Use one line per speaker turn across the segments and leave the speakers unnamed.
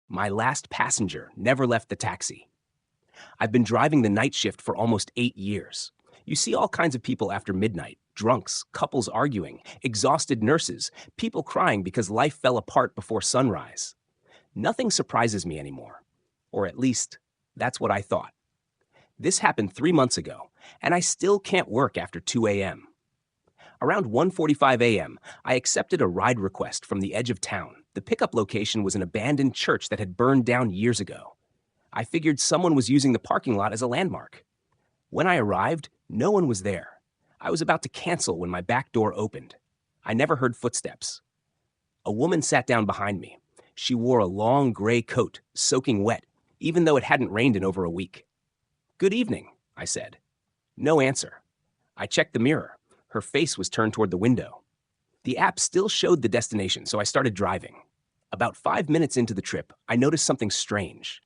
My last passenger never left the taxi. I've been driving the night shift for almost 8 years. You see all kinds of people after midnight: drunks, couples arguing, exhausted nurses, people crying because life fell apart before sunrise. Nothing surprises me anymore. Or at least, that's what I thought. This happened 3 months ago, and I still can't work after 2 a.m. Around 1:45 a.m., I accepted a ride request from the edge of town. The pickup location was an abandoned church that had burned down years ago. I figured someone was using the parking lot as a landmark. When I arrived, no one was there. I was about to cancel when my back door opened. I never heard footsteps. A woman sat down behind me. She wore a long gray coat, soaking wet, even though it hadn't rained in over a week. "Good evening," I said. No answer. I checked the mirror. Her face was turned toward the window. The app still showed the destination, so I started driving. About 5 minutes into the trip, I noticed something strange.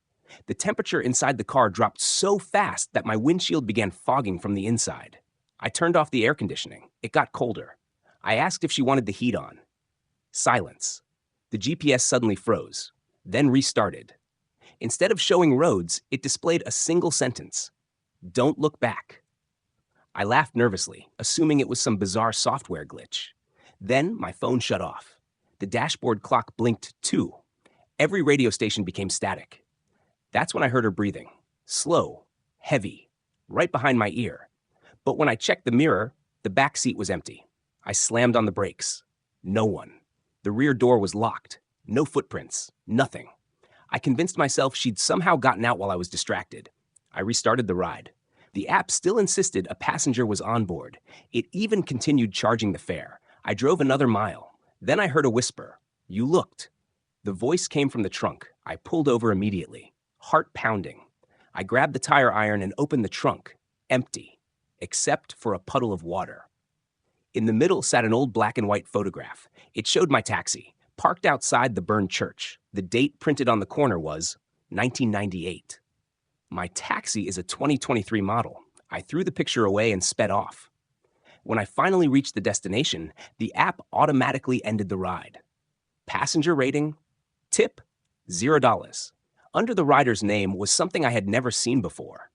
The temperature inside the car dropped so fast that my windshield began fogging from the inside. I turned off the air conditioning. It got colder. I asked if she wanted the heat on. Silence. The GPS suddenly froze, then restarted. Instead of showing roads, it displayed a single sentence: "Don't look back." I laughed nervously, assuming it was some bizarre software glitch. Then my phone shut off. The dashboard clock blinked 2. Every radio station became static. That's when I heard her breathing. Slow, heavy, right behind my ear. But when I checked the mirror, the back seat was empty. I slammed on the brakes. No one. The rear door was locked. No footprints. Nothing. I convinced myself she'd somehow gotten out while I was distracted. I restarted the ride. The app still insisted a passenger was on board. It even continued charging the fare. I drove another mile. Then I heard a whisper. "You looked." The voice came from the trunk. I pulled over immediately, heart pounding. I grabbed the tire iron and opened the trunk. Empty, except for a puddle of water. In the middle sat an old black and white photograph. It showed my taxi, parked outside the burned church. The date printed on the corner was 1998. My taxi is a 2023 model. I threw the picture away and sped off. When I finally reached the destination, the app automatically ended the ride. Passenger rating: tip, $0. Under the rider's name was something I had never seen before.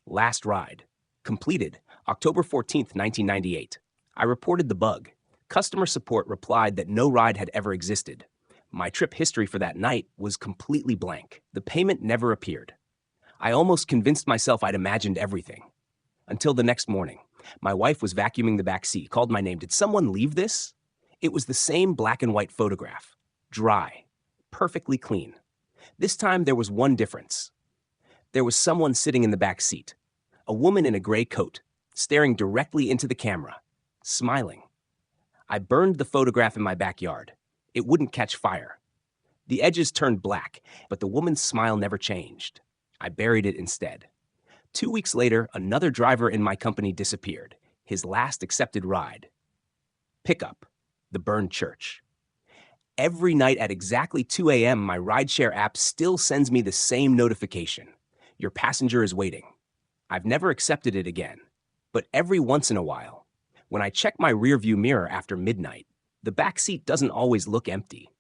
Last ride. Completed, October 14th, 1998. I reported the bug. Customer support replied that no ride had ever existed. My trip history for that night was completely blank. The payment never appeared. I almost convinced myself I'd imagined everything. Until the next morning. My wife was vacuuming the back seat, called my name. "Did someone leave this?" It was the same black and white photograph. Dry. Perfectly clean. This time there was one difference. There was someone sitting in the back seat. A woman in a gray coat, staring directly into the camera, smiling. I burned the photograph in my backyard. It wouldn't catch fire. The edges turned black, but the woman's smile never changed. I buried it instead. 2 weeks later, another driver in my company disappeared. His last accepted ride. Pickup, the burned church. Every night at exactly 2 a.m., my rideshare app still sends me the same notification. Your passenger is waiting. I've never accepted it again. But every once in a while, when I check my rearview mirror after midnight, the back seat doesn't always look empty.